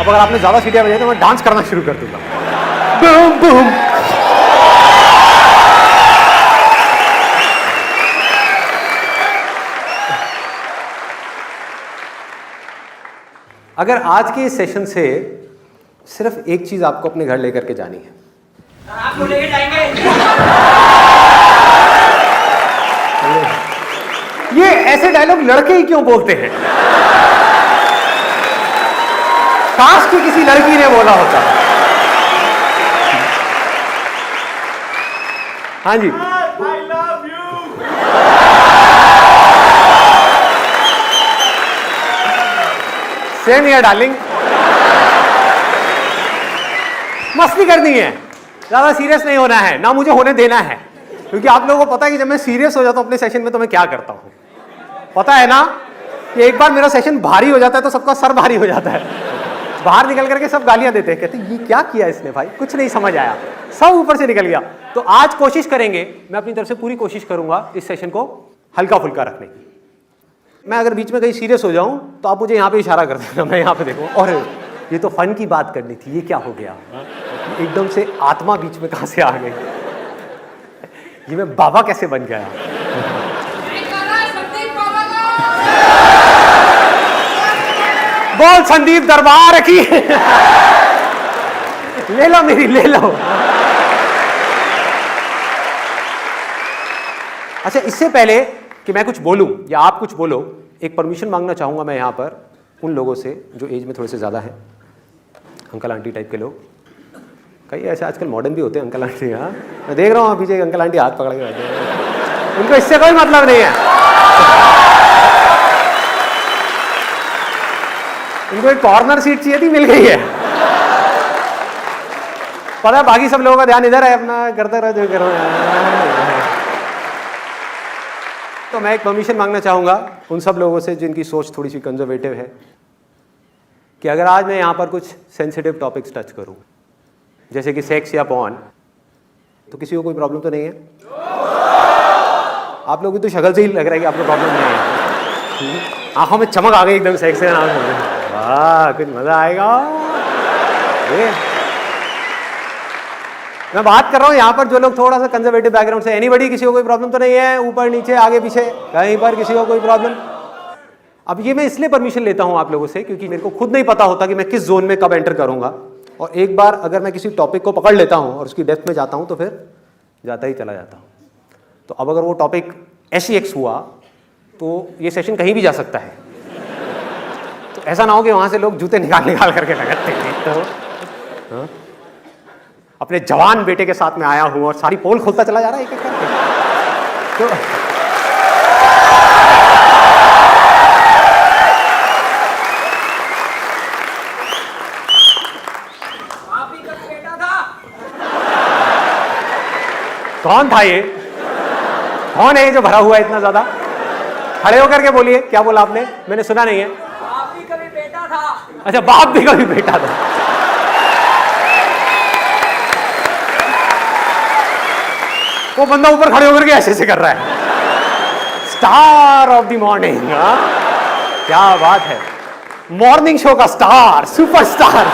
अब अगर आपने ज्यादा सीटियां बजाई तो मैं डांस करना शुरू कर दूंगा। Boom boom. अगर आज के इस सेशन से सिर्फ एक चीज आपको अपने घर लेकर के जानी है, आपको लेके जाएंगे। ये ऐसे डायलॉग लड़के ही क्यों बोलते हैं? काश कि किसी लड़की ने बोला होता। हाँ जी, I love you। Same here darling. मस्ती करनी है, ज्यादा सीरियस नहीं होना है, ना मुझे होने देना है, क्योंकि आप लोगों को पता है कि जब मैं सीरियस हो जाता हूं अपने सेशन में तो मैं क्या करता हूं, पता है ना कि एक बार मेरा सेशन भारी हो जाता है तो सबका सर भारी हो जाता है, बाहर निकल करके सब गालियां देते हैं, कहते हैं ये क्या किया इसने भाई, कुछ नहीं समझ आया, सब ऊपर से निकल गया। तो आज कोशिश करेंगे, मैं अपनी तरफ से पूरी कोशिश करूंगा इस सेशन को हल्का फुल्का रखने की। मैं अगर बीच में कहीं सीरियस हो जाऊं तो आप मुझे यहाँ पे इशारा कर देना, मैं यहाँ पे देखूं, और ये तो फन की बात करनी थी, ये क्या हो गया, एकदम से आत्मा बीच में कहां से आ गई, ये मैं बाबा कैसे बन गया। बोल संदीप दरबार की। ले लो मेरी, ले लो। अच्छा, इससे पहले कि मैं कुछ बोलूं या आप कुछ बोलो, एक परमिशन मांगना चाहूंगा मैं यहां पर उन लोगों से जो एज में थोड़े से ज्यादा है, अंकल आंटी टाइप के लोग, कई ऐसे आजकल मॉडर्न भी होते हैं अंकल आंटी। हाँ, मैं देख रहा हूँ पीछे एक अंकल आंटी हाथ पकड़ के बैठे हैं, उनको इससे कोई मतलब नहीं है, उनको एक कॉर्नर सीट चाहिए थी, मिल गई है। पता है बाकी सब लोगों का ध्यान इधर है, अपना करते रहो जो करो। तो मैं एक परमिशन मांगना चाहूंगा उन सब लोगों से जिनकी सोच थोड़ी सी कंजर्वेटिव है, कि अगर आज मैं यहाँ पर कुछ सेंसिटिव टॉपिक्स टच करूँ, जैसे कि सेक्स या पॉर्न, तो किसी को कोई प्रॉब्लम तो नहीं है? आप लोगों की तो शक्ल से ही लग रहा है कि आपको प्रॉब्लम नहीं है। आंखों में चमक आ गई एकदम सेक्स के नाम से, वाह कुछ मजा आएगा। मैं बात कर रहा हूँ यहाँ पर जो लोग थोड़ा सा कंजर्वेटिव बैकग्राउंड से, एनीबडी, किसी को कोई प्रॉब्लम तो नहीं है? ऊपर नीचे आगे पीछे कहीं पर किसी को कोई प्रॉब्लम? अब ये मैं इसलिए परमिशन लेता हूँ आप लोगों से क्योंकि मेरे को खुद नहीं पता होता कि मैं किस जोन में कब एंटर करूंगा, और एक बार अगर मैं किसी टॉपिक को पकड़ लेता हूँ और उसकी डेप्थ में जाता हूँ तो फिर जाता ही चला जाता हूँ। तो अब अगर वो टॉपिक SEX हुआ तो ये सेशन कहीं भी जा सकता है, तो ऐसा ना हो कि वहाँ से लोग जूते निकाल करके लगाते हैं। तो हाँ? अपने जवान बेटे के साथ में आया हूँ और सारी पोल खोलता चला जा रहा है एक एक करके। तो आप ही का बेटा था। कौन था ये? कौन है ये जो भरा हुआ है इतना ज्यादा? खड़े होकर के बोलिए, क्या बोला आपने? मैंने सुना नहीं है। आप ही का भी बेटा था। अच्छा, बाप भी कभी बेटा था। वो बंदा ऊपर खड़े होकर के ऐसे ऐसे कर रहा है, स्टार ऑफ द मॉर्निंग। क्या बात है, मॉर्निंग शो का स्टार, सुपरस्टार।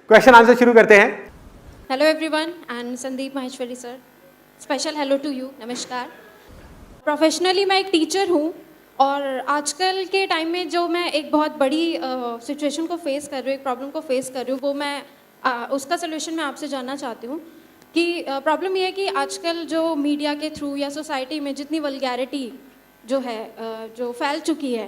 क्वेश्चन आंसर शुरू करते हैं। Hello everyone, and Sandeep Maheshwari sir, special hello to you, नमस्कार। प्रोफेशनली मैं एक टीचर हूँ और आजकल के टाइम में जो मैं एक बहुत बड़ी सिचुएशन को फेस कर रही हूँ, एक प्रॉब्लम को फेस कर रही हूँ, वो मैं उसका सोल्यूशन मैं आपसे जानना चाहती हूँ कि प्रॉब्लम ये है कि आजकल जो मीडिया के थ्रू या सोसाइटी में जितनी वल्गैरिटी जो है जो फैल चुकी है,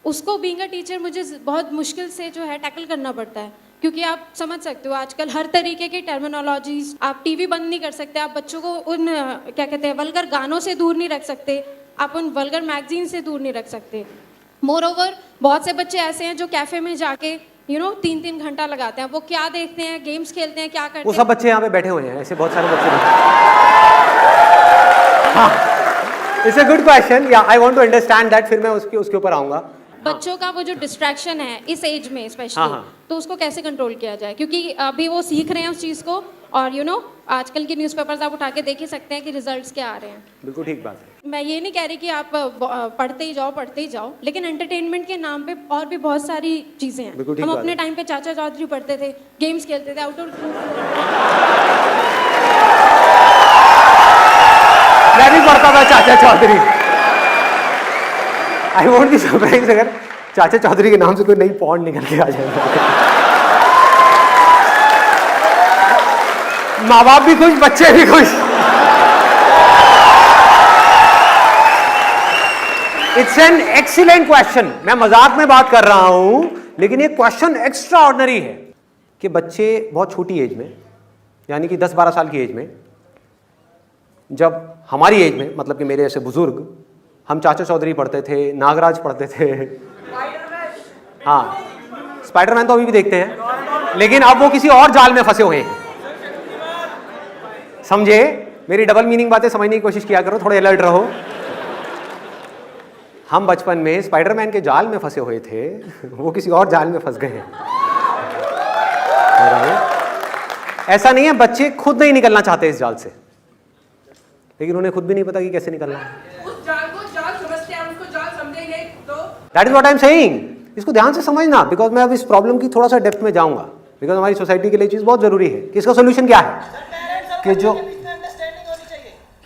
उसको बीइंग अ टीचर मुझे बहुत मुश्किल से जो है टैकल करना पड़ता है, क्योंकि आप समझ सकते हो आजकल हर तरीके की टर्मिनोलॉजीज, आप टीवी बंद नहीं कर सकते, आप बच्चों को उन क्या कहते हैं वल्गर गानों से दूर नहीं रख सकते, आप उन वल्गर मैगजीन से दूर नहीं रख सकते। मोर ओवर बहुत से बच्चे ऐसे हैं जो कैफे में जाके 3-3 घंटा लगाते हैं, वो क्या देखते हैं, गेम्स खेलते हैं, क्या करते हैं। वो सब बच्चे यहाँ पे बैठे हुए हैं, ऐसे बहुत सारे बच्चे। हाँ, इट्स अ गुड क्वेश्चन, या I want to understand that, फिर मैं उसके ऊपर आऊंगा। बच्चों का वो जो डिस्ट्रैक्शन है इस एज में स्पेशली, हाँ, हाँ। तो उसको कैसे कंट्रोल किया जाए, क्योंकि अभी वो सीख रहे हैं उस चीज़ को और आजकल के न्यूज़पेपर्स आप उठा के देख ही सकते हैं कि रिजल्ट्स क्या आ रहे हैं। बिल्कुल ठीक बात है। मैं ये नहीं कह रही कि आप पढ़ते ही जाओ, लेकिन एंटरटेनमेंट के नाम पे और भी बहुत सारी चीज़ें हैं। बिल्कुल ठीक हम बात अपने है। टाइम पे चाचा चौधरी पढ़ते थे, गेम्स खेलते थे, आउटडोर। मैं भी पढ़ता था Chacha Chaudhary. I won't be surprised अगर चाचा चौधरी के नाम से कोई नई पॉन्ड निकल के आ जाए। माँ बाप भी खुश, बच्चे भी खुश। It's an excellent question. मैं मजाक में बात कर रहा हूं, लेकिन ये क्वेश्चन एक्स्ट्रा ऑर्डिनरी है कि बच्चे बहुत छोटी एज में, यानी कि 10-12 साल की एज में, जब हमारी एज में, मतलब कि मेरे ऐसे बुजुर्ग, हम चाचा चौधरी पढ़ते थे, नागराज पढ़ते थे। हाँ, स्पाइडरमैन तो अभी भी देखते हैं, लेकिन अब वो किसी और जाल में फंसे हुए हैं। समझे? मेरी डबल मीनिंग बातें समझने की कोशिश किया करो, थोड़े अलर्ट रहो। हम बचपन में स्पाइडरमैन के जाल में फंसे हुए थे, वो किसी और जाल में फंस गए हैं। ऐसा नहीं है, बच्चे खुद नहीं निकलना चाहते इस जाल से, लेकिन उन्हें खुद भी नहीं पता कि कैसे निकलना है। उस जाल को जाल समझते हैं, उसको जाल समझेंगे तो that is what I am saying. इसको ध्यान से समझना, बिकॉज मैं अब इस प्रॉब्लम की थोड़ा सा डेप्थ में जाऊंगा, बिकॉज हमारी सोसाइटी के लिए चीज बहुत जरूरी है कि इसका सोल्यूशन क्या है। कि जो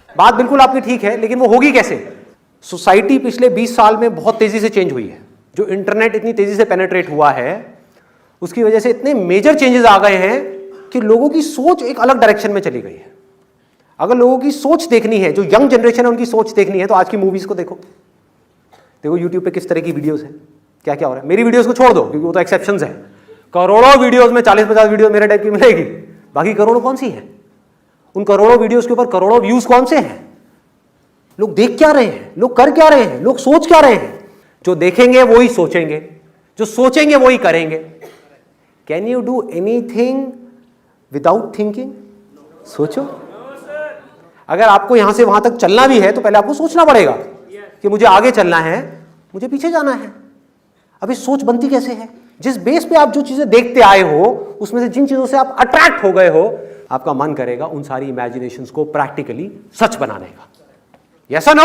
बात बिल्कुल आपकी ठीक है, लेकिन वो होगी कैसे? सोसाइटी पिछले 20 साल में बहुत तेजी से चेंज हुई है। जो इंटरनेट इतनी तेजी से पेनिट्रेट हुआ है, उसकी वजह से इतने मेजर चेंजेस आ गए हैं कि लोगों की सोच एक अलग डायरेक्शन में चली गई है। अगर लोगों की सोच देखनी है, जो यंग जनरेशन है उनकी सोच देखनी है, तो आज की मूवीज को देखो। देखो यूट्यूब पे किस तरह की वीडियोस हैं, क्या क्या हो रहा है। मेरी वीडियोस को छोड़ दो, क्योंकि वो तो एक्सेप्शंस है। करोड़ों वीडियोस में 40-50 वीडियो मेरे टाइप की मिलेगी, बाकी करोड़ों कौन सी है? उन करोड़ों वीडियोस के ऊपर करोड़ों व्यूज कौन से हैं? लोग देख क्या रहे हैं, लोग कर क्या रहे हैं, लोग सोच क्या रहे हैं? जो देखेंगे वो ही सोचेंगे, जो सोचेंगे वो ही करेंगे। Can you do anything without thinking? सोचो। अगर आपको यहां से वहां तक चलना भी है, तो पहले आपको सोचना पड़ेगा कि मुझे आगे चलना है, मुझे पीछे जाना है। अभी सोच बनती कैसे है? जिस बेस पे आप जो चीजें देखते आए हो, उसमें से जिन चीजों से आप अट्रैक्ट हो गए हो, आपका मन करेगा उन सारी इमेजिनेशंस को प्रैक्टिकली सच बनाने का। यस और नो?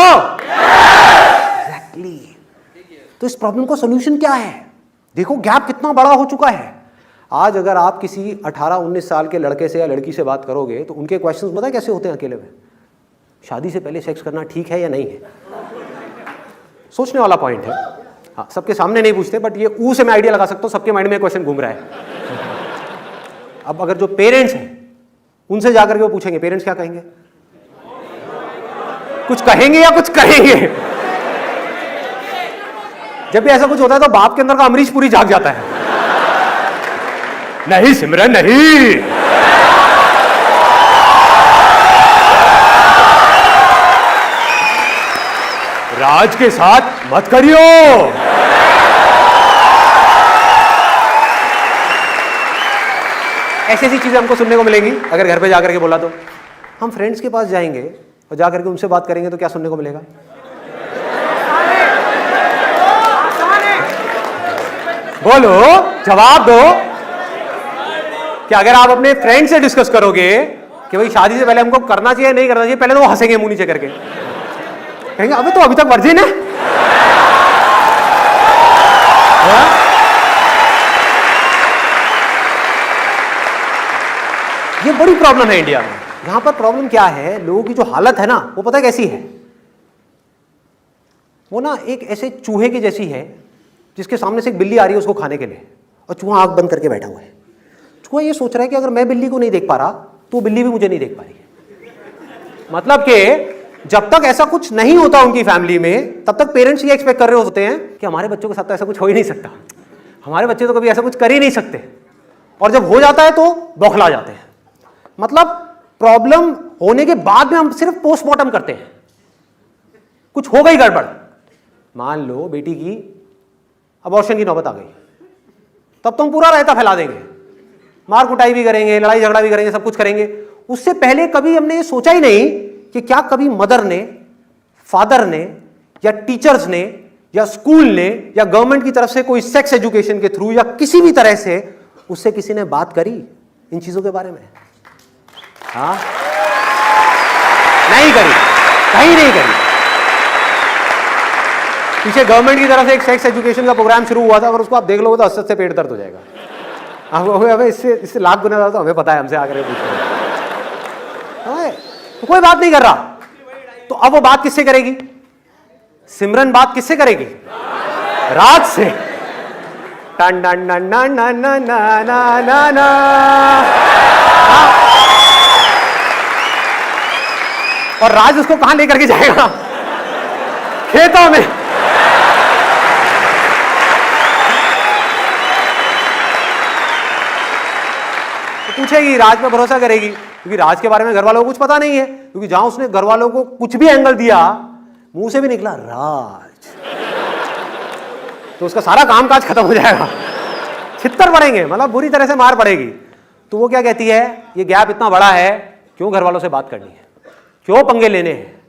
एग्जैक्टली। तो इस प्रॉब्लम का सॉल्यूशन क्या है? देखो गैप कितना बड़ा हो चुका है। आज अगर आप किसी 18-19 साल के लड़के से या लड़की से बात करोगे, तो उनके क्वेश्चंस पता है कैसे होते हैं अकेले में? शादी से पहले सेक्स करना ठीक है या नहीं है? सोचने वाला पॉइंट है। हाँ, सबके सामने नहीं पूछते, बट ये ऊ से मैं आइडिया लगा सकता हूँ, सबके माइंड में क्वेश्चन घूम रहा है। अब अगर जो पेरेंट्स हैं उनसे जाकर के वो पूछेंगे, पेरेंट्स क्या कहेंगे? कुछ कहेंगे या कुछ करेंगे? जब भी ऐसा कुछ होता है तो बाप के अंदर का अमरीश पुरी जाग जाता है। नहीं सिमरन नहीं, राज के साथ मत करियो। ऐसी ऐसी चीजें हमको सुनने को मिलेंगी अगर घर पे जाकर के बोला तो। हम फ्रेंड्स के पास जाएंगे और जाकर के उनसे बात करेंगे तो क्या सुनने को मिलेगा? बोलो, जवाब दो। कि अगर आप अपने फ्रेंड से डिस्कस करोगे कि भाई शादी से पहले हमको करना चाहिए नहीं करना चाहिए, पहले तो वो हंसेंगे मुंह नीचे करके, कहेंगे अबे तो अभी तक वर्जिन है। ये बड़ी प्रॉब्लम है इंडिया में। यहां पर प्रॉब्लम क्या है, लोगों की जो हालत है ना, वो पता कैसी है? वो ना एक ऐसे चूहे की जैसी है जिसके सामने से एक बिल्ली आ रही है उसको खाने के लिए, और चूहा आंख बंद करके बैठा हुआ है। चूहा ये सोच रहा है कि अगर मैं बिल्ली को नहीं देख पा रहा तो बिल्ली भी मुझे नहीं देख पा रही है। मतलब कि जब तक ऐसा कुछ नहीं होता उनकी फैमिली में, तब तक पेरेंट्स ये एक्सपेक्ट कर रहे होते हैं कि हमारे बच्चों के साथ तो ऐसा कुछ हो ही नहीं सकता, हमारे बच्चे तो कभी ऐसा कुछ कर ही नहीं सकते, और जब हो जाता है तो बौखला जाते हैं। मतलब प्रॉब्लम होने के बाद में हम सिर्फ पोस्टमार्टम करते हैं। कुछ हो गई गड़बड़, मान लो बेटी की अबॉर्शन की नौबत आ गई, तब तो हम पूरा रायता फैला देंगे, मार कुटाई भी करेंगे, लड़ाई झगड़ा भी करेंगे, सब कुछ करेंगे। उससे पहले कभी हमने ये सोचा ही नहीं कि क्या कभी मदर ने, फादर ने, या टीचर्स ने, या स्कूल ने, या गवर्नमेंट की तरफ से कोई सेक्स एजुकेशन के थ्रू या किसी भी तरह से उससे किसी ने बात करी इन चीजों के बारे में? हाँ, नहीं करी, कहीं नहीं करी। पीछे गवर्नमेंट की तरफ से एक सेक्स एजुकेशन का प्रोग्राम शुरू हुआ था, और उसको आप देख लोगे तो हद से पेट दर्द हो जाएगा। हमें इससे लाख गुना ज्यादा तो हमें पता है, हमसे आकर पूछ रहे हैं। तो कोई बात नहीं कर रहा, तो अब वो बात किससे करेगी? सिमरन बात किससे करेगी? राज से। टन टन टन टन टन टन टन टन। और राज उसको कहां लेकर के जाएगा? खेतों में। तो पूछेगी, राज पे भरोसा करेगी, क्योंकि राज के बारे में घर वालों को कुछ पता नहीं है, क्योंकि जहां उसने घर वालों को कुछ भी एंगल दिया, मुंह से भी निकला राज, तो उसका सारा कामकाज खत्म हो जाएगा, छित्तर पड़ेंगे, मतलब बुरी तरह से मार पड़ेगी। तो वो क्या कहती है, ये गैप इतना बड़ा है, क्यों घर वालों से बात करनी है, क्यों पंगे लेने हैं?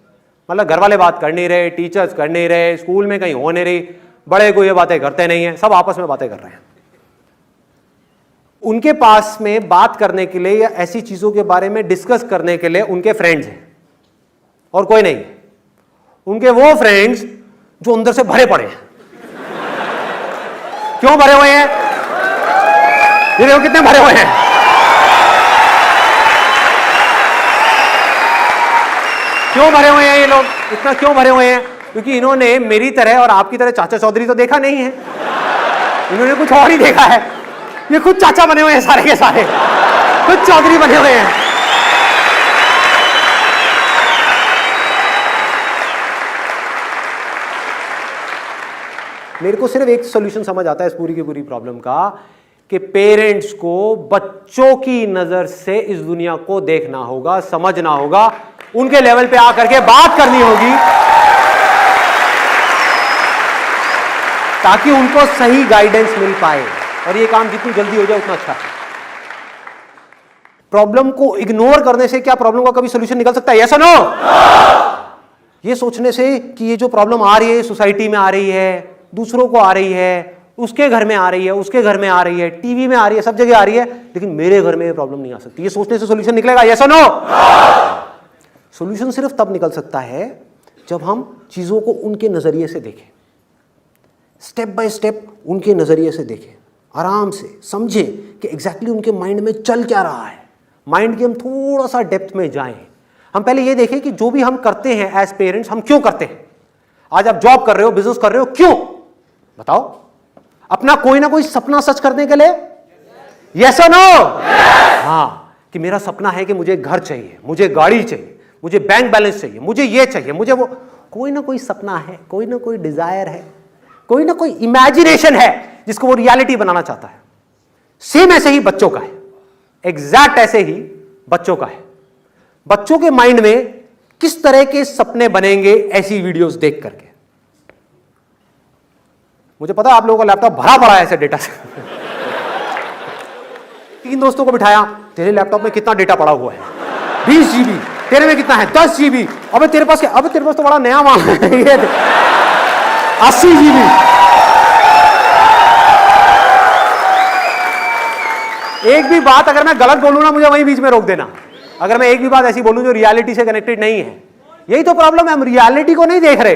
मतलब घर वाले बात कर नहीं रहे, टीचर्स कर नहीं रहे, स्कूल में कहीं हो नहीं रही, बड़े को ये बातें करते नहीं है, सब आपस में बातें कर रहे हैं। उनके पास में बात करने के लिए या ऐसी चीजों के बारे में डिस्कस करने के लिए उनके फ्रेंड्स हैं, और कोई नहीं। उनके वो फ्रेंड्स जो अंदर से भरे पड़े हैं। क्यों भरे हुए हैं? ये देखो कितने भरे हुए हैं। क्यों भरे हुए हैं ये लोग? इतना क्यों भरे हुए हैं? क्योंकि इन्होंने मेरी तरह और आपकी तरह चाचा चौधरी तो देखा नहीं है, इन्होंने कुछ और ही देखा है। ये खुद चाचा बने हुए हैं सारे के सारे, खुद चौधरी बने हुए हैं। मेरे को सिर्फ एक सॉल्यूशन समझ आता है इस पूरी की पूरी प्रॉब्लम का, कि पेरेंट्स को बच्चों की नजर से इस दुनिया को देखना होगा, समझना होगा, उनके लेवल पे आकर के बात करनी होगी, ताकि उनको सही गाइडेंस मिल पाए, और ये काम जितनी जल्दी हो जाए उतना अच्छा है। प्रॉब्लम को इग्नोर करने से क्या प्रॉब्लम का कभी सॉल्यूशन निकल सकता है? यस और नो? ये सोचने से कि ये जो प्रॉब्लम आ रही है सोसाइटी में आ रही है, दूसरों को आ रही है, उसके घर में आ रही है, उसके घर में आ रही है, टीवी में आ रही है, सब जगह आ रही है, लेकिन मेरे घर में ये प्रॉब्लम नहीं आ सकती, ये सोचने से सॉल्यूशन निकलेगा? यस और नो? सॉल्यूशन सिर्फ तब निकल सकता है जब हम चीजों को उनके नजरिए से देखें, स्टेप बाय स्टेप उनके नजरिए से देखें, आराम से समझें कि एग्जैक्टली उनके माइंड में चल क्या रहा है, माइंड की हम थोड़ा सा डेप्थ में जाएं। हम पहले ये देखें कि जो भी हम करते हैं एज पेरेंट्स, हम क्यों करते हैं। आज आप जॉब कर रहे हो, बिजनेस कर रहे हो, क्यों? बताओ। अपना कोई ना कोई सपना सच करने के लिए? यस और नो? हाँ, कि मेरा सपना है कि मुझे घर चाहिए, मुझे गाड़ी चाहिए, मुझे बैंक बैलेंस चाहिए, मुझे ये चाहिए, मुझे वो। कोई ना कोई सपना है, कोई ना कोई डिजायर है, कोई ना कोई इमेजिनेशन है जिसको वो रियलिटी बनाना चाहता है। सेम ऐसे ही बच्चों का है, एग्जैक्ट ऐसे ही बच्चों का है। बच्चों के माइंड में किस तरह के सपने बनेंगे ऐसी वीडियोस देख करके। मुझे पता है आप लोगों का लैपटॉप भरा पड़ा है ऐसे डेटा से। 3 दोस्तों को बिठाया, तेरे लैपटॉप में कितना डेटा पड़ा हुआ है? 20 GB। तेरे में कितना है? 10 GB। अबे तेरे पास क्या? अबे तेरे पास तो बड़ा नया माल है। 80 GB। एक भी बात अगर मैं गलत बोलूं ना, मुझे वहीं बीच में रोक देना। अगर मैं एक भी बात ऐसी बोलूं जो रियलिटी से कनेक्टेड नहीं है। यही तो प्रॉब्लम है, हम रियलिटी को नहीं देख रहे,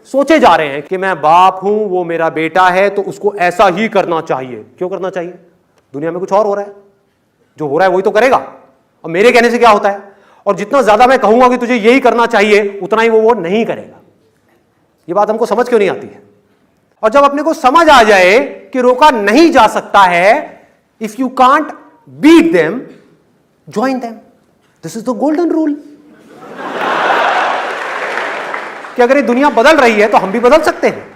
सोचे जा रहे हैं कि मैं बाप हूं, वो मेरा बेटा है, तो उसको ऐसा ही करना चाहिए। क्यों करना चाहिए? दुनिया में कुछ और हो रहा है, जो हो रहा है वही तो करेगा, और मेरे कहने से क्या होता है? और जितना ज्यादा मैं कहूंगा कि तुझे यही करना चाहिए, उतना ही वो नहीं करेगा। ये बात हमको समझ क्यों नहीं आती है? और जब अपने को समझ आ जाए कि रोका नहीं जा सकता है, if you can't beat them, join them. This is the golden rule. कि अगर ये दुनिया बदल रही है तो हम भी बदल सकते हैं।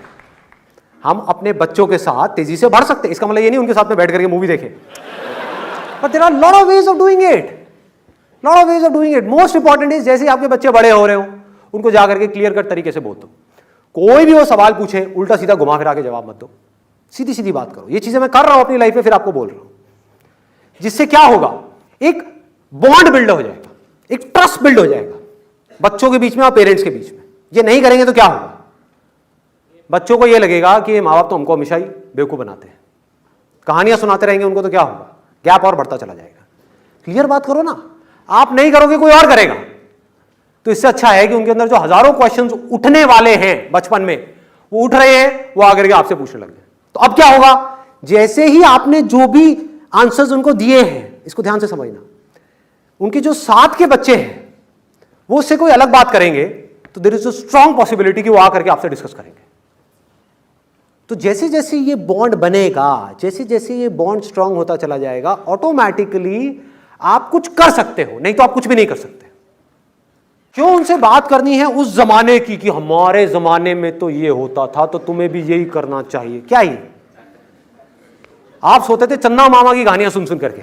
हम अपने बच्चों के साथ तेजी से बढ़ सकते हैं। इसका मतलब ये नहीं उनके साथ में बैठ करके मूवी देखें, but there are lot of ways of doing it, lot of ways of doing it. Most important is, जैसे आपके बच्चे बड़े हो रहे हो, उनको जाकर के क्लियर कट तरीके से बोल दो। कोई भी वो सवाल पूछे, उल्टा सीधा घुमा फिरा के जवाब मत दो, सीधी सीधी बात करो। ये चीजें मैं कर रहा हूं अपनी लाइफ में, फिर आपको बोल रहा हूं। जिससे क्या होगा? एक बॉन्ड बिल्ड हो जाएगा, एक ट्रस्ट बिल्ड हो जाएगा बच्चों के बीच में और पेरेंट्स के बीच में। ये नहीं करेंगे तो क्या होगा? बच्चों को ये लगेगा कि माँ बाप तो हमको हमेशा ही बेवकूफ बनाते हैं, कहानियां सुनाते रहेंगे उनको, तो क्या होगा? गैप और बढ़ता चला जाएगा। क्लियर बात करो ना। आप नहीं करोगे कोई और करेगा। तो इससे अच्छा है कि उनके अंदर जो हजारों क्वेश्चंस उठने वाले हैं बचपन में, वो उठ रहे हैं, वो आकर के आपसे पूछने लग गए। तो अब क्या होगा, जैसे ही आपने जो भी आंसर्स उनको दिए हैं, इसको ध्यान से समझना, उनके जो साथ के बच्चे हैं वो उससे कोई अलग बात करेंगे, तो there is a strong possibility कि वो आकर के आपसे डिस्कस करेंगे। तो जैसे जैसे ये बॉन्ड बनेगा, जैसे जैसे ये बॉन्ड स्ट्रांग होता चला जाएगा, ऑटोमेटिकली आप कुछ कर सकते हो, नहीं तो आप कुछ भी नहीं कर सकते। क्यों उनसे बात करनी है उस जमाने की कि हमारे जमाने में तो ये होता था, तो तुम्हें भी यही करना चाहिए। क्या ही आप सोते थे चन्ना मामा की कहानियां सुन सुन करके,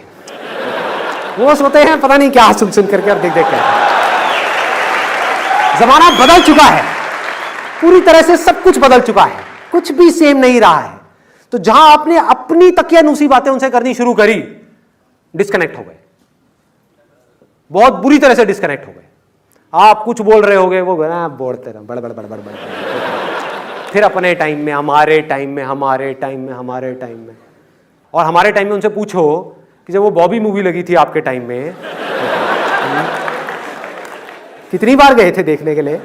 वो सोते हैं पता नहीं क्या सुन सुन करके और देख देख कर। जमाना बदल चुका है, पूरी तरह से सब कुछ बदल चुका है, कुछ भी सेम नहीं रहा है। तो जहां आपने अपनी तकियानुसी बातें उनसे करनी शुरू करी, डिस्कनेक्ट हो गए, बहुत बुरी तरह से डिस्कनेक्ट हो गए। आप कुछ बोल रहे होगे, वो बोलते रहे बड़ बड़ बड़ बड़ बड़, फिर अपने टाइम में, हमारे टाइम में, हमारे टाइम में, हमारे टाइम में। और हमारे टाइम में उनसे पूछो कि जब वो बॉबी मूवी लगी थी आपके टाइम में, कितनी बार गए थे देखने के लिए?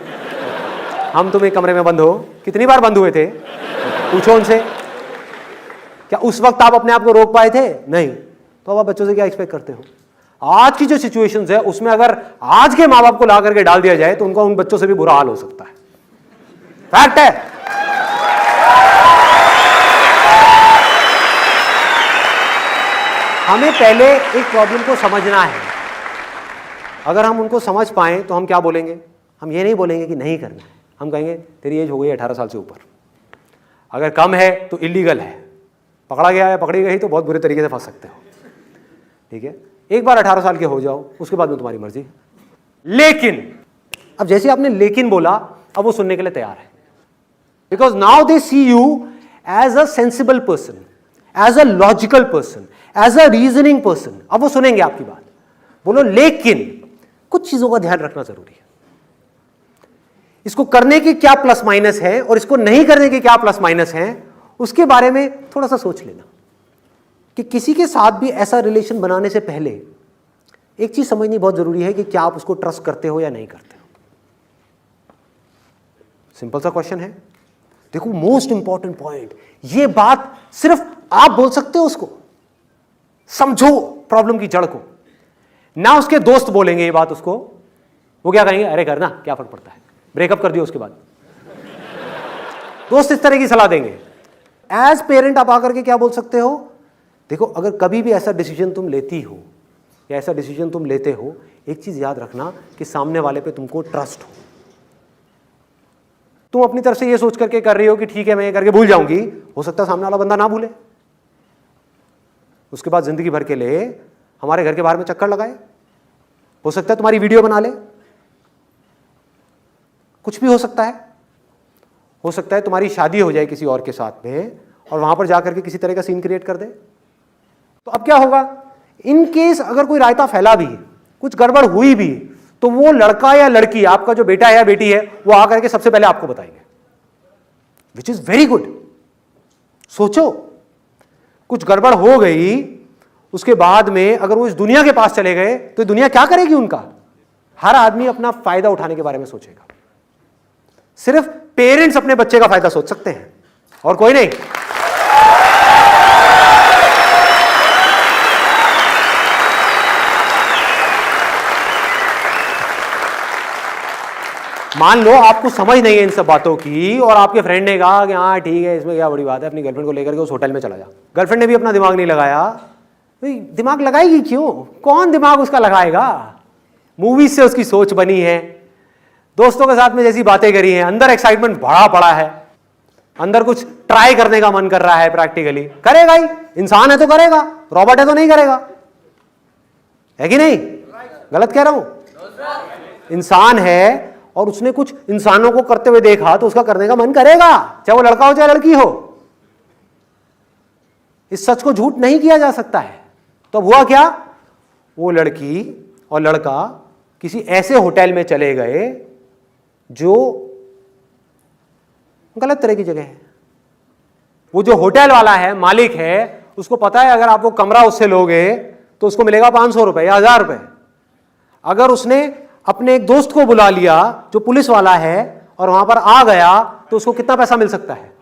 हम तुम एक कमरे में बंद हो, कितनी बार बंद हुए थे? पूछो उनसे। क्या उस वक्त आप अपने आप को रोक पाए थे? नहीं। तो अब आप बच्चों से क्या एक्सपेक्ट करते हो? आज की जो सिचुएशंस है उसमें अगर आज के माँ बाप को ला करके डाल दिया जाए तो उनका उन बच्चों से भी बुरा हाल हो सकता है। फैक्ट है। हमें पहले एक प्रॉब्लम को समझना है। अगर हम उनको समझ पाएं तो हम क्या बोलेंगे? हम ये नहीं बोलेंगे कि नहीं करना है, हम कहेंगे तेरी एज हो गई 18 साल से ऊपर, अगर कम है तो इलीगल है, पकड़ा गया है, पकड़ी गई तो बहुत बुरे तरीके से फंस सकते हो। ठीक है, एक बार 18 साल के हो जाओ, उसके बाद में तुम्हारी मर्जी। लेकिन अब जैसे आपने लेकिन बोला, अब वो सुनने के लिए तैयार है, because now they see you as a sensible person, as a logical person, as a reasoning person. अब वो सुनेंगे आपकी बात। बोलो लेकिन कुछ चीजों का ध्यान रखना जरूरी है, इसको करने के क्या प्लस माइनस है और इसको नहीं करने के क्या प्लस माइनस है, उसके बारे में थोड़ा सा सोच लेना। कि किसी के साथ भी ऐसा रिलेशन बनाने से पहले एक चीज समझनी बहुत जरूरी है कि क्या आप उसको ट्रस्ट करते हो या नहीं करते हो। सिंपल सा क्वेश्चन है। देखो मोस्ट इंपॉर्टेंट पॉइंट, ये बात सिर्फ आप बोल सकते हो उसको। समझो प्रॉब्लम की जड़ को, ना उसके दोस्त बोलेंगे ये बात उसको। वो क्या कहेंगे, अरे करना क्या फर्क पड़ता है, ब्रेकअप कर दियो उसके बाद। दोस्त इस तरह की सलाह देंगे। एज पेरेंट आप आकर के क्या बोल सकते हो, देखो अगर कभी भी ऐसा डिसीजन तुम लेती हो या ऐसा डिसीजन तुम लेते हो, एक चीज याद रखना कि सामने वाले पे तुमको ट्रस्ट हो। तुम अपनी तरफ से ये सोच करके कर रही हो कि ठीक है मैं ये करके भूल जाऊंगी, हो सकता है सामने वाला बंदा ना भूले, उसके बाद जिंदगी भर के लिए हमारे घर के बाहर में चक्कर लगाए, हो सकता है तुम्हारी वीडियो बना ले, कुछ भी हो सकता है तुम्हारी शादी हो जाए किसी और के साथ में और वहां पर जाकर के किसी तरह का सीन क्रिएट कर दे। तो अब क्या होगा, इन केस अगर कोई रायता फैला भी, कुछ गड़बड़ हुई भी, तो वो लड़का या लड़की, आपका जो बेटा है या बेटी है, वो आकर के सबसे पहले आपको बताएंगे, विच इज वेरी गुड। सोचो कुछ गड़बड़ हो गई, उसके बाद में अगर वो इस दुनिया के पास चले गए तो दुनिया क्या करेगी उनका? हर आदमी अपना फायदा उठाने के बारे में सोचेगा। सिर्फ पेरेंट्स अपने बच्चे का फायदा सोच सकते हैं और कोई नहीं। मान लो आपको समझ नहीं है इन सब बातों की और आपके फ्रेंड ने कहा कि हाँ ठीक है इसमें क्या बड़ी बात है, अपनी गर्लफ्रेंड को लेकर के उस होटल में चला जा। गर्लफ्रेंड ने भी अपना दिमाग नहीं लगाया, दिमाग लगाएगी क्यों? कौन दिमाग उसका लगाएगा? मूवीज से उसकी सोच बनी है, दोस्तों के साथ में जैसी बातें करी हैं, अंदर एक्साइटमेंट भरा पड़ा है, अंदर कुछ ट्राई करने का मन कर रहा है, प्रैक्टिकली करेगा ही। इंसान है तो करेगा, रॉबोट है तो नहीं करेगा, है कि नहीं? गलत कह रहा हूं? इंसान है और उसने कुछ इंसानों को करते हुए देखा तो उसका करने का मन करेगा, चाहे वो लड़का हो चाहे लड़की हो। इस सच को झूठ नहीं किया जा सकता है। तो अब हुआ क्या, वो लड़की और लड़का किसी ऐसे होटल में चले गए जो गलत तरह की जगह है। वो जो होटल वाला है, मालिक है, उसको पता है अगर आप वो कमरा उससे लोगे तो उसको मिलेगा 500 रुपए या 1000 रुपए। अगर उसने अपने एक दोस्त को बुला लिया जो पुलिस वाला है और वहां पर आ गया तो उसको कितना पैसा मिल सकता है?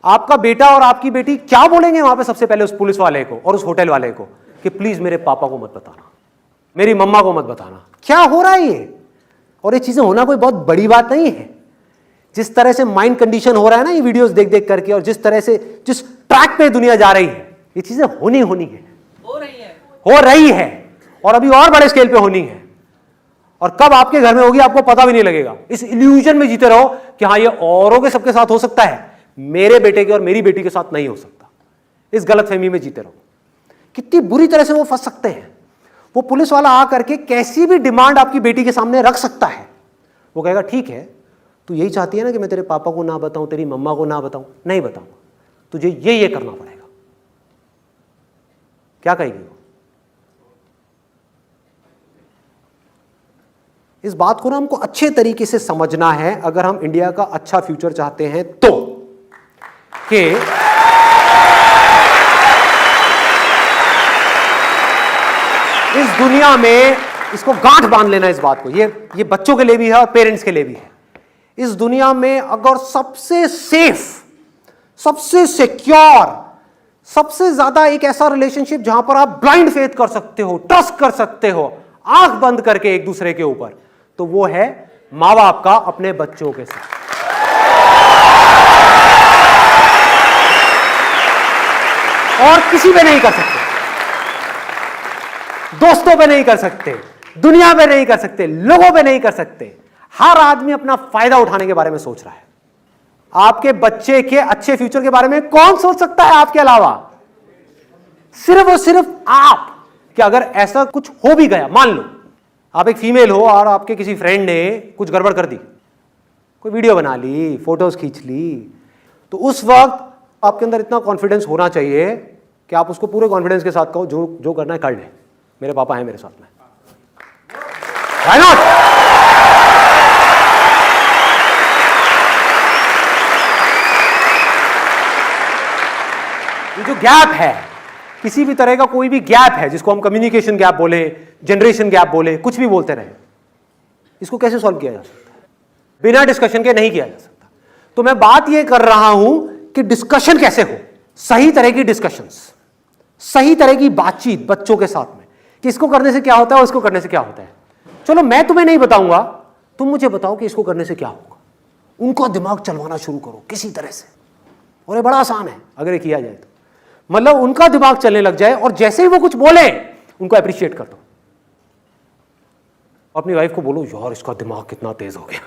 आपका बेटा और आपकी बेटी क्या बोलेंगे वहां पे सबसे पहले उस पुलिस वाले को और उस होटल वाले को कि प्लीज मेरे पापा को मत बताना, मेरी मम्मा को मत बताना। क्या हो रहा है ये? और ये चीजें होना कोई बहुत बड़ी बात नहीं है। जिस तरह से माइंड कंडीशन हो रहा है ना ये वीडियोस देख देख करके, और जिस तरह से जिस ट्रैक पे दुनिया जा रही है, ये चीजें होनी है, हो रही है और अभी और बड़े स्केल पे होनी है। और कब आपके घर में होगी आपको पता भी नहीं लगेगा। इस इल्यूजन में जीते रहो कि हाँ ये औरों के सबके साथ हो सकता है, मेरे बेटे के और मेरी बेटी के साथ नहीं हो सकता। इस गलतफहमी में जीते रहो। कितनी बुरी तरह से वो फंस सकते हैं। वो पुलिस वाला आ करके कैसी भी डिमांड आपकी बेटी के सामने रख सकता है। वो कहेगा ठीक है, तू यही चाहती है ना कि मैं तेरे पापा को ना बताऊं, तेरी मम्मा को ना बताऊं, नहीं बताऊंगा, तुझे ये करना पड़ेगा। क्या कहेगी वो? इस बात को ना हमको अच्छे तरीके से समझना है अगर हम इंडिया का अच्छा फ्यूचर चाहते हैं तो, कि इस दुनिया में, इसको गांठ बांध लेना इस बात को, ये बच्चों के लिए भी है और पेरेंट्स के लिए भी है। इस दुनिया में अगर सबसे सेफ, सबसे सिक्योर, सबसे ज्यादा एक ऐसा रिलेशनशिप जहां पर आप ब्लाइंड फेथ कर सकते हो, ट्रस्ट कर सकते हो आंख बंद करके एक दूसरे के ऊपर, तो वो है मां बाप का अपने बच्चों के साथ। और किसी पे नहीं कर सकते, दोस्तों पे नहीं कर सकते, दुनिया पे नहीं कर सकते, लोगों पे नहीं कर सकते। हर आदमी अपना फायदा उठाने के बारे में सोच रहा है। आपके बच्चे के अच्छे फ्यूचर के बारे में कौन सोच सकता है आपके अलावा? सिर्फ और सिर्फ आप। कि अगर ऐसा कुछ हो भी गया, मान लो आप एक फीमेल हो और आपके किसी फ्रेंड ने कुछ गड़बड़ कर दी, कोई वीडियो बना ली, फोटोज खींच ली, तो उस वक्त आपके अंदर इतना कॉन्फिडेंस होना चाहिए कि आप उसको पूरे कॉन्फिडेंस के साथ कहो जो करना है कर ले, मेरे पापा हैं मेरे साथ में। Why not? ये जो गैप है, किसी भी तरह का कोई भी गैप है जिसको हम कम्युनिकेशन गैप बोले, जनरेशन गैप बोले, कुछ भी बोलते रहे, इसको कैसे सॉल्व किया जा सकता है? बिना डिस्कशन के नहीं किया जा सकता। तो मैं बात ये कर रहा हूं कि डिस्कशन कैसे हो, सही तरह की डिस्कशंस, सही तरह की बातचीत बच्चों के साथ में, कि इसको करने से क्या होता है, उसको करने से क्या होता है। चलो मैं तुम्हें नहीं बताऊंगा, तुम मुझे बताओ कि इसको करने से क्या होगा। उनका दिमाग चलवाना शुरू करो किसी तरह से, और ये बड़ा आसान है अगर ये किया जाए तो। मतलब उनका दिमाग चलने लग जाए और जैसे ही वो कुछ बोले उनको अप्रिशिएट कर दो। अपनी वाइफ को बोलो यार इसका दिमाग कितना तेज हो गया,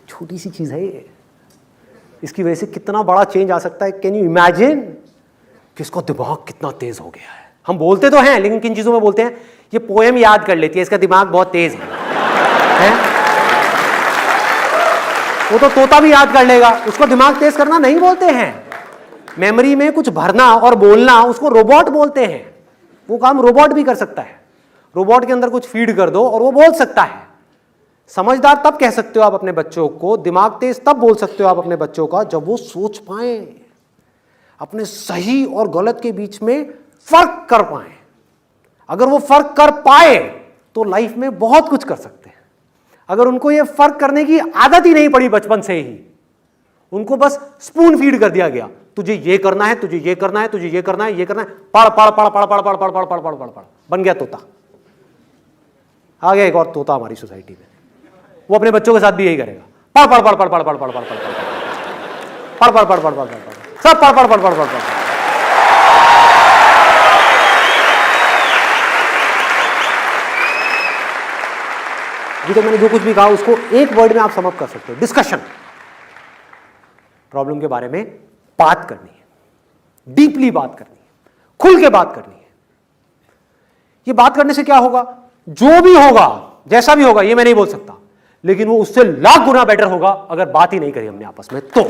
छोटी सी चीज है ये, इसकी वजह से कितना बड़ा चेंज आ सकता है। कैन यू इमेजिन कि इसका दिमाग कितना तेज हो गया है। हम बोलते तो हैं लेकिन किन चीजों में बोलते हैं? ये पोएम याद कर लेती है, इसका दिमाग बहुत तेज है? वो तो तोता भी याद कर लेगा, उसको दिमाग तेज करना नहीं बोलते हैं। मेमोरी में कुछ भरना और बोलना, उसको रोबोट बोलते हैं। वो काम रोबोट भी कर सकता है। रोबोट के अंदर कुछ फीड कर दो और वो बोल सकता है। समझदार तब कह सकते हो आप अपने बच्चों को, दिमाग तेज तब बोल सकते हो आप अपने बच्चों का जब वो सोच पाए, अपने सही और गलत के बीच में फर्क कर पाए। अगर वो फर्क कर पाए तो लाइफ में बहुत कुछ कर सकते हैं। अगर उनको ये फर्क करने की आदत ही नहीं पड़ी बचपन से ही, उनको बस स्पून फीड कर दिया गया, तुझे ये करना है, तुझे ये करना है, तुझे ये करना है, ये करना है, पढ़ पढ़ पढ़ पढ़ पढ़ पढ़ पढ़ पढ़ पढ़ पढ़ पढ़ पढ़, बन गया तोता। आ गया एक और तोता हमारी सोसाइटी में, वो अपने बच्चों के साथ भी यही करेगा। पढ़ पढ़ पढ़ पढ़ पढ़ पढ़ पढ़ पढ़ पढ़ पढ़ पढ़ पढ़ पढ़ पढ़ पढ़ सब पढ़ पढ़ पढ़ पढ़ पढ़ पढ़। अभी तक मैंने जो कुछ भी कहा उसको एक वर्ड में आप समझ कर सकते हो, डिस्कशन। प्रॉब्लम के बारे में बात करनी है, डीपली बात करनी है, खुल के बात करनी है। ये बात करने से क्या होगा? जो भी होगा, जैसा भी होगा, ये मैं नहीं बोल सकता, लेकिन वो उससे लाख गुना बेटर होगा अगर बात ही नहीं करी हमने आपस में तो।